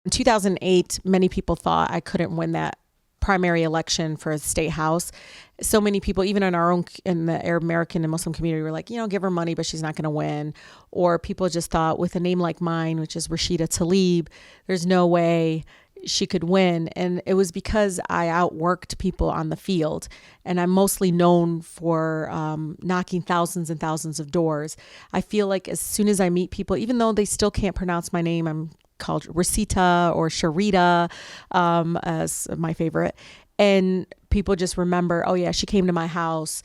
In 2008, many people thought I couldn't win that primary election for a state house. So many people, even in the Arab American and Muslim community, were like, give her money, but she's not going to win. Or people just thought with a name like mine, which is Rashida Tlaib, there's no way she could win. And it was because I outworked people on the field. And I'm mostly known for knocking thousands and thousands of doors. I feel like as soon as I meet people, even though they still can't pronounce my name, I'm called Rosita or Sharita as my favorite. And people just remember, oh yeah, she came to my house.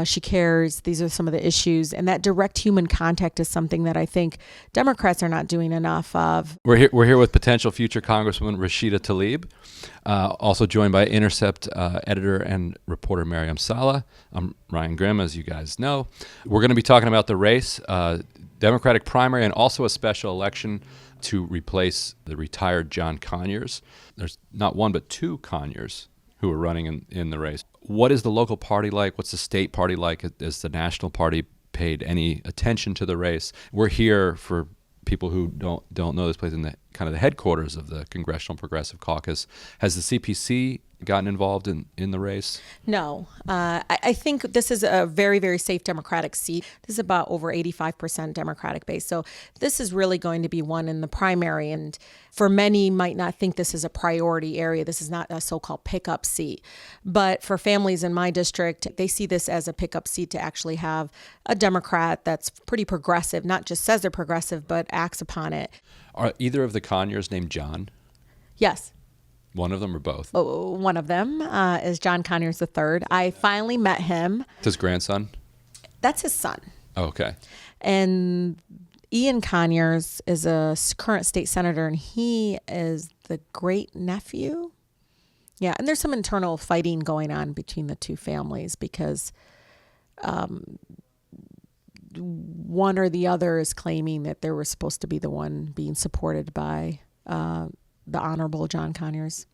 She cares. These are some of the issues. And that direct human contact is something that I think Democrats are not doing enough of. We're here with potential future Congresswoman Rashida Tlaib, also joined by Intercept editor and reporter Mariam Saleh. I'm Ryan Grimm, as you guys know. We're going to be talking about the race, Democratic primary, and also a special election to replace the retired John Conyers. There's not one but two Conyers who are running in the race. What is the local party like? What's the state party like? Has the national party paid any attention to the race? We're here for people who don't know this place in the kind of the headquarters of the Congressional Progressive Caucus. Has the CPC gotten involved in the race? No. I think this is a very, very safe Democratic seat. This is about over 85% Democratic base. So this is really going to be won in the primary. And for many might not think this is a priority area. This is not a so-called pickup seat. But for families in my district, they see this as a pickup seat to actually have a Democrat that's pretty progressive, not just says they're progressive, but acts upon it. Are either of the Conyers named John? Yes. One of them or both? One of them is John Conyers III. I finally met him. His grandson? That's his son. Oh, okay. And Ian Conyers is a current state senator, and he is the great nephew. Yeah, and there's some internal fighting going on between the two families because one or the other is claiming that they were supposed to be the one being supported by the Honorable John Conyers.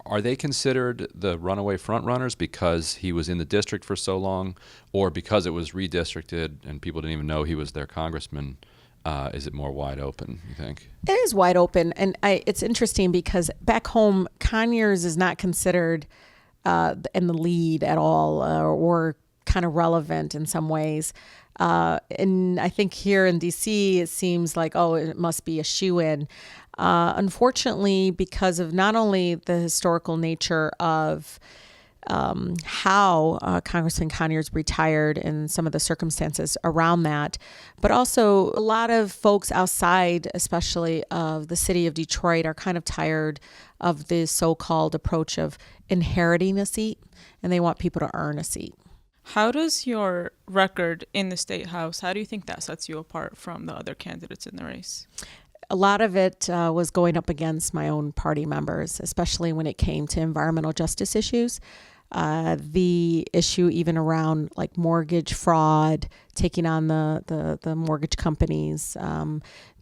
Are they considered the runaway frontrunners because he was in the district for so long, or because it was redistricted and people didn't even know he was their congressman? Is it more wide open, you think? It is wide open. And it's interesting because back home, Conyers is not considered in the lead at all or kind of relevant in some ways. And I think here in D.C., it seems like, it must be a shoo-in. Unfortunately, because of not only the historical nature of how Congressman Conyers retired and some of the circumstances around that, but also a lot of folks outside, especially of the city of Detroit, are kind of tired of the so-called approach of inheriting a seat, and they want people to earn a seat. How does your record in the state house, how do you think that sets you apart from the other candidates in the race? A lot of it was going up against my own party members, especially when it came to environmental justice issues. The issue even around like mortgage fraud, taking on the mortgage companies,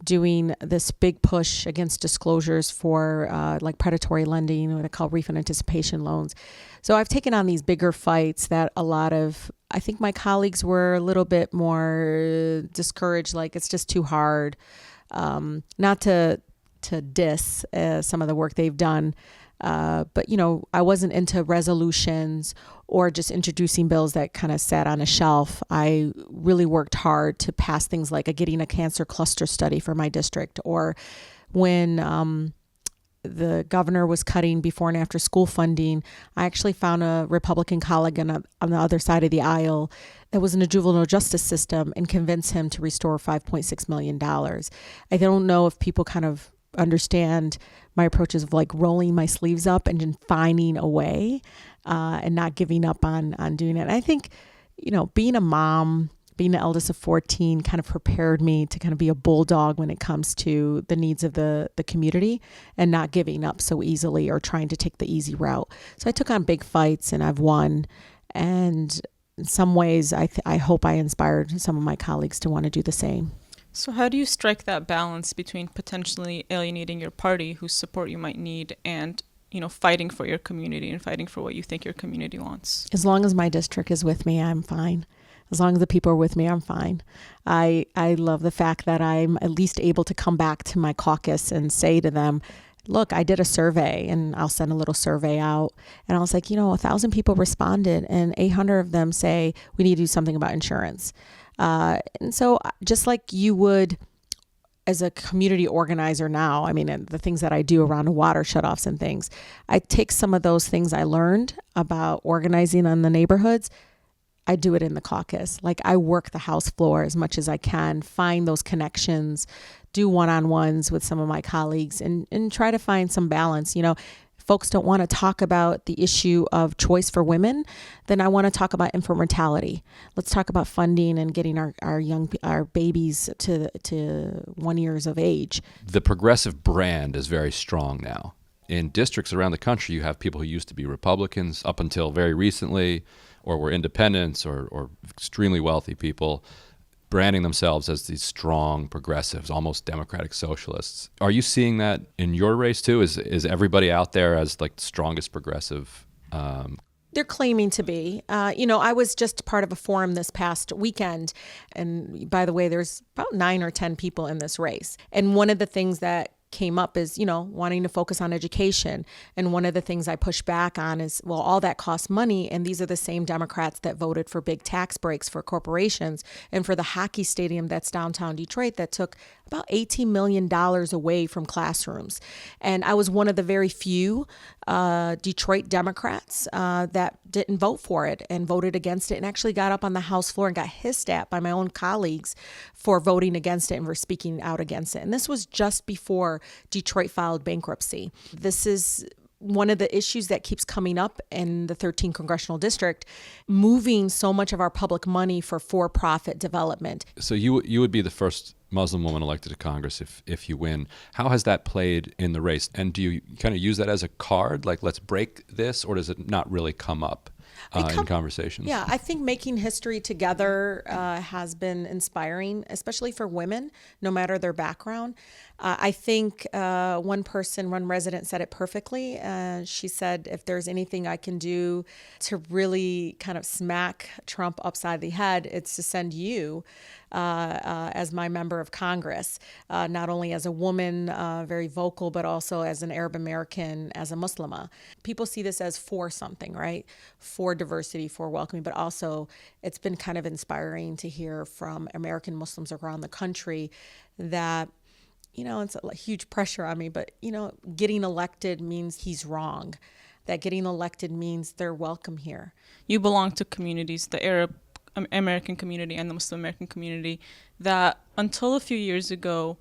doing this big push against disclosures for like predatory lending, what I call refund anticipation loans. So I've taken on these bigger fights that I think my colleagues were a little bit more discouraged, like it's just too hard. Not to diss some of the work they've done, but I wasn't into resolutions or just introducing bills that kind of sat on a shelf. I really worked hard to pass things like getting a cancer cluster study for my district, or when the governor was cutting before and after school funding, I actually found a Republican colleague on the other side of the aisle that was in the juvenile justice system and convinced him to restore $5.6 million. I don't know if people kind of understand my approaches of like rolling my sleeves up and just finding a way and not giving up on doing it. And I think, being a mom, being the eldest of 14 kind of prepared me to kind of be a bulldog when it comes to the needs of the community and not giving up so easily or trying to take the easy route. So I took on big fights and I've won. And in some ways, I hope I inspired some of my colleagues to want to do the same. So how do you strike that balance between potentially alienating your party, whose support you might need, and fighting for your community and fighting for what you think your community wants? As long as my district is with me, I'm fine. As long as the people are with me, I'm fine. I love the fact that I'm at least able to come back to my caucus and say to them, look, I did a survey, and I'll send a little survey out. And I was like, 1,000 people responded and 800 of them say we need to do something about insurance. And so just like you would as a community organizer now, I mean, and the things that I do around water shutoffs and things, I take some of those things I learned about organizing in the neighborhoods. I do it in the caucus. Like, I work the House floor as much as I can, find those connections, do one-on-ones with some of my colleagues, and try to find some balance. Folks don't want to talk about the issue of choice for women, then I want to talk about infant mortality. Let's talk about funding and getting our babies to 1 year of age. The progressive brand is very strong now. In districts around the country, you have people who used to be Republicans up until very recently, or were independents or extremely wealthy people, branding themselves as these strong progressives, almost democratic socialists. Are you seeing that in your race too? Is everybody out there as like the strongest progressive? They're claiming to be. I was just part of a forum this past weekend. And by the way, there's about 9 or 10 people in this race. And one of the things that came up is, wanting to focus on education. And one of the things I push back on is, well, all that costs money. And these are the same Democrats that voted for big tax breaks for corporations and for the hockey stadium that's downtown Detroit that took about $18 million away from classrooms. And I was one of the very few Detroit Democrats that didn't vote for it and voted against it, and actually got up on the House floor and got hissed at by my own colleagues for voting against it and for speaking out against it. And this was just before Detroit filed bankruptcy. This is one of the issues that keeps coming up in the 13th congressional district, moving so much of our public money for-profit development. So you would be the first Muslim woman elected to Congress if you win. How has that played in the race? And do you kind of use that as a card, like let's break this, or does it not really come up in conversations? Yeah, I think making history together has been inspiring, especially for women, no matter their background. I think one resident said it perfectly. She said, if there's anything I can do to really kind of smack Trump upside the head, it's to send you as my member of Congress, not only as a woman, very vocal, but also as an Arab American, as a Muslima. People see this as for something, right? For diversity, for welcoming, but also it's been kind of inspiring to hear from American Muslims around the country that, it's a huge pressure on me, but, getting elected means he's wrong. That getting elected means they're welcome here. You belong to communities, the Arab American community and the Muslim American community, that until a few years ago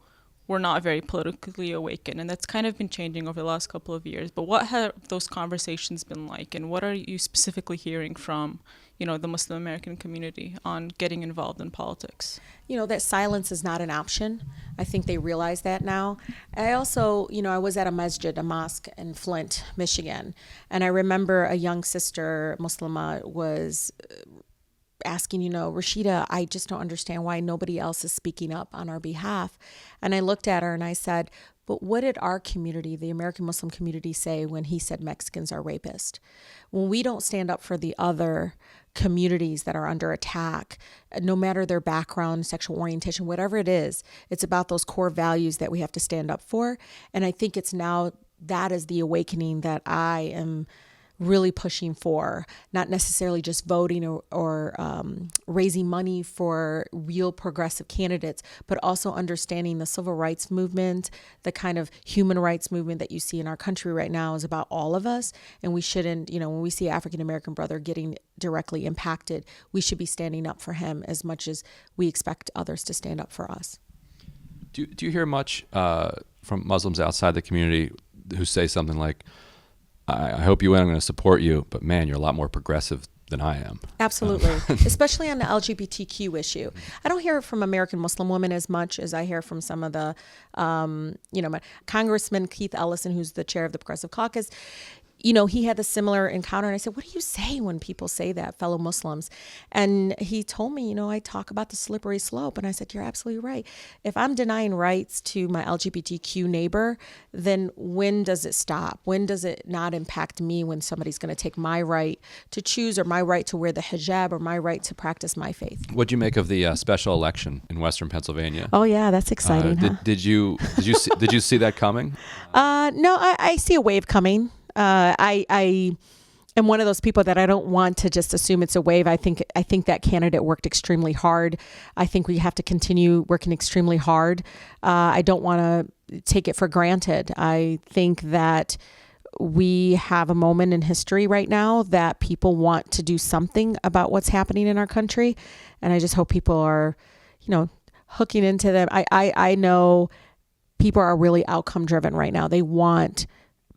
were not very politically awakened, and that's kind of been changing over the last couple of years. But what have those conversations been like, and what are you specifically hearing from, the Muslim American community on getting involved in politics? That silence is not an option. I think they realize that now. I also, I was at a mosque in Flint, Michigan, and I remember a young sister, Muslima, was asking, Rashida, I just don't understand why nobody else is speaking up on our behalf. And I looked at her and I said, but what did our community, the American Muslim community, say when he said Mexicans are rapists? When we don't stand up for the other communities that are under attack, no matter their background, sexual orientation, whatever it is, it's about those core values that we have to stand up for. And I think it's now that is the awakening that I am really pushing for, not necessarily just voting or raising money for real progressive candidates, but also understanding the civil rights movement, the kind of human rights movement that you see in our country right now is about all of us. And we shouldn't, when we see African-American brother getting directly impacted, we should be standing up for him as much as we expect others to stand up for us. Do you hear much from Muslims outside the community who say something like, I hope you win, I'm going to support you, but man, you're a lot more progressive than I am. Absolutely. Especially on the LGBTQ issue. I don't hear it from American Muslim women as much as I hear from some of the, Congressman Keith Ellison, who's the chair of the Progressive Caucus. he had a similar encounter. And I said, what do you say when people say that, fellow Muslims? And he told me, I talk about the slippery slope. And I said, you're absolutely right. If I'm denying rights to my LGBTQ neighbor, then when does it stop? When does it not impact me when somebody's going to take my right to choose, or my right to wear the hijab, or my right to practice my faith? What'd you make of the special election in Western Pennsylvania? Oh, yeah, that's exciting. Did you see that coming? No, I see a wave coming. I am one of those people that I don't want to just assume it's a wave. I think that candidate worked extremely hard. I think we have to continue working extremely hard. I don't want to take it for granted. I think that we have a moment in history right now that people want to do something about what's happening in our country. And I just hope people are, hooking into them. I know people are really outcome driven right now. They want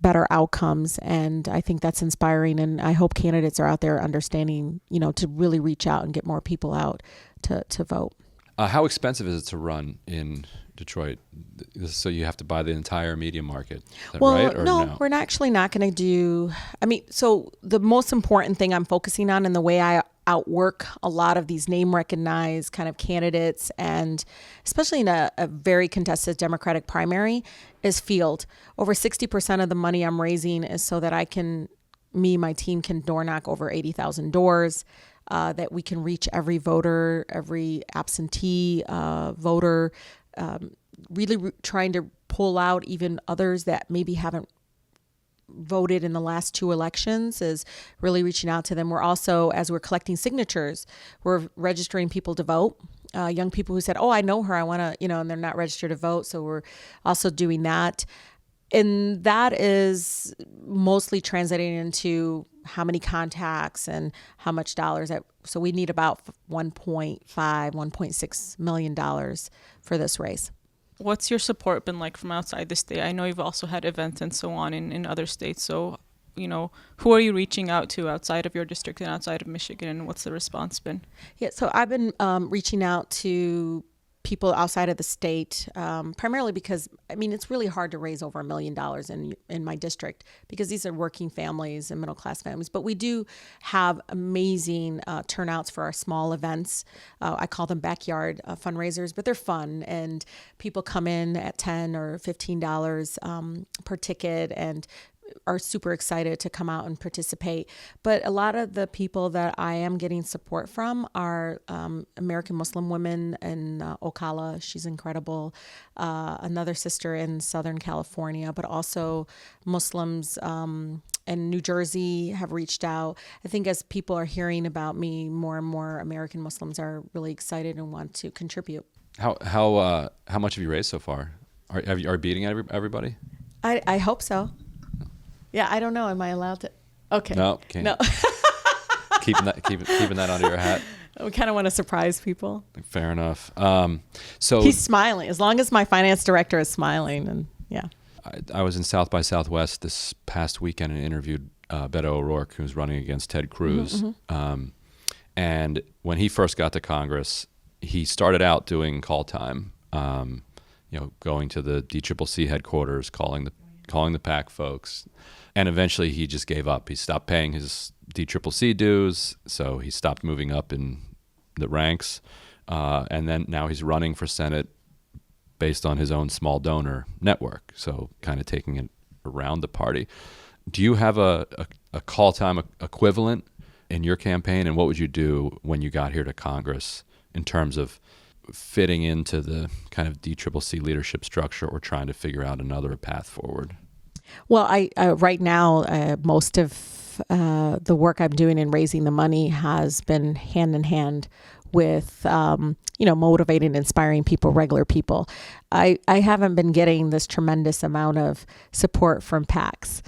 better outcomes. And I think that's inspiring. And I hope candidates are out there understanding, to really reach out and get more people out to vote. How expensive is it to run in Detroit? So you have to buy the entire media market, is that right? Or no, we're actually not going to do, so the most important thing I'm focusing on, and the way I outwork a lot of these name recognized kind of candidates, and especially in a very contested Democratic primary, is field. Over 60% of the money I'm raising is so that my team can door knock over 80,000 doors, that we can reach every voter, every absentee voter, really trying to pull out even others that maybe haven't voted in the last 2 elections, is really reaching out to them. We're also, as we're collecting signatures, we're registering people to vote. Young people who said, oh, I know her, I want to, and they're not registered to vote. So we're also doing that. And that is mostly translating into how many contacts and how much dollars. So we need about $1.6 million for this race. What's your support been like from outside the state? I know you've also had events and so on in other states. So, who are you reaching out to outside of your district and outside of Michigan, and what's the response been? Yeah, so I've been reaching out to people outside of the state, primarily because, it's really hard to raise over $1 million in my district, because these are working families and middle-class families. But we do have amazing turnouts for our small events. I call them backyard fundraisers, but they're fun. And people come in at $10 or $15 per ticket and are super excited to come out and participate. But a lot of the people that I am getting support from are American Muslim women in Ocala. She's incredible. Another sister in Southern California, but also Muslims in New Jersey have reached out. I think as people are hearing about me, more and more American Muslims are really excited and want to contribute. How much have you raised so far? Are you beating everybody? I hope so. Yeah, I don't know. Am I allowed to? Okay. No, can't. No. keeping that under your hat. We kind of want to surprise people. Fair enough. So he's smiling. As long as my finance director is smiling, and yeah. I was in South by Southwest this past weekend and interviewed Beto O'Rourke, who's running against Ted Cruz. Mm-hmm. And when he first got to Congress, he started out doing call time. Going to the DCCC headquarters, calling the PAC folks. And eventually he just gave up. He stopped paying his DCCC dues, so he stopped moving up in the ranks. And then now he's running for Senate based on his own small donor network, so kind of taking it around the party. Do you have a call time equivalent in your campaign, and what would you do when you got here to Congress in terms of fitting into the kind of DCCC leadership structure, or trying to figure out another path forward? Well, I right now, most of the work I'm doing in raising the money has been hand in hand with, motivating and inspiring people, regular people. I haven't been getting this tremendous amount of support from PACs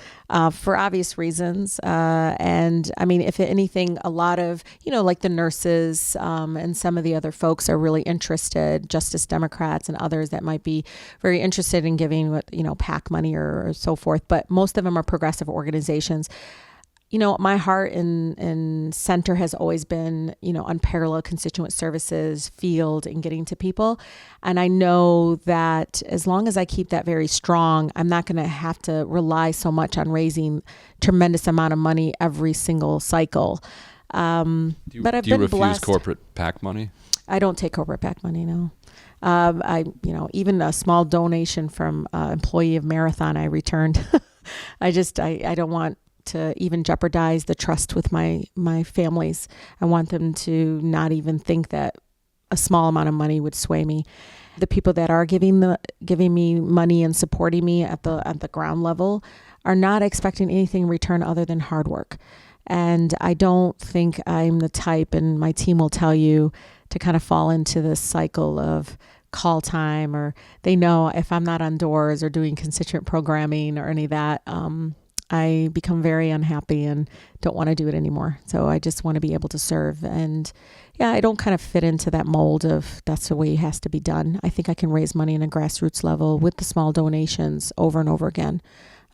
for obvious reasons. And if anything, a lot of, like the nurses and some of the other folks are really interested, Justice Democrats and others that might be very interested in giving, PAC money or so forth. But most of them are progressive organizations. My heart and center has always been, unparalleled constituent services, field, and getting to people. And I know that as long as I keep that very strong, I'm not going to have to rely so much on raising tremendous amount of money every single cycle. But I've do you been refuse blessed. corporate PAC money? I don't take corporate PAC money, no. Even a small donation from employee of Marathon, I returned. I don't want to even jeopardize the trust with my families. I want them to not even think that a small amount of money would sway me. The people that are giving me money and supporting me at the ground level are not expecting anything in return other than hard work. And I don't think I'm the type, and my team will tell you, to kind of fall into this cycle of call time, or they know if I'm not on doors or doing constituent programming or any of that, I become very unhappy and don't want to do it anymore. So I just want to be able to serve. And yeah, I don't kind of fit into that mold of that's the way it has to be done. I think I can raise money in a grassroots level with the small donations over and over again,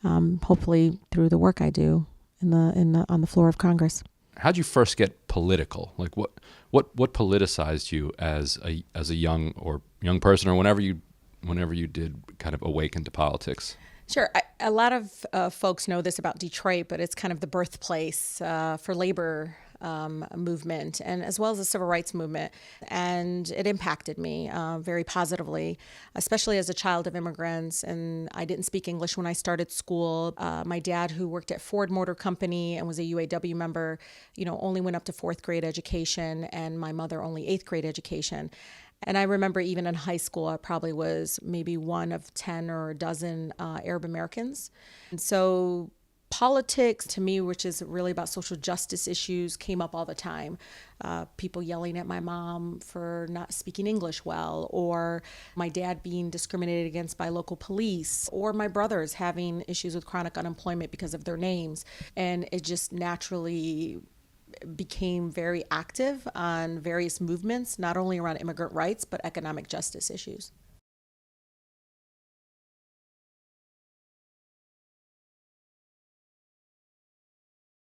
hopefully through the work I do on the floor of Congress. How'd you first get political? Like what politicized you as a young person, or whenever you did kind of awaken to politics? Sure. A lot of folks know this about Detroit, but it's kind of the birthplace for labor movement, and as well as the civil rights movement. And it impacted me very positively, especially as a child of immigrants. And I didn't speak English when I started school. My dad, who worked at Ford Motor Company and was a UAW member, only went up to 4th grade education, and my mother only 8th grade education. And I remember even in high school, I probably was maybe one of 10 or a dozen Arab Americans. And so politics to me, which is really about social justice issues, came up all the time. People yelling at my mom for not speaking English well, or my dad being discriminated against by local police, or my brothers having issues with chronic unemployment because of their names. And it just naturally became very active on various movements, not only around immigrant rights, but economic justice issues.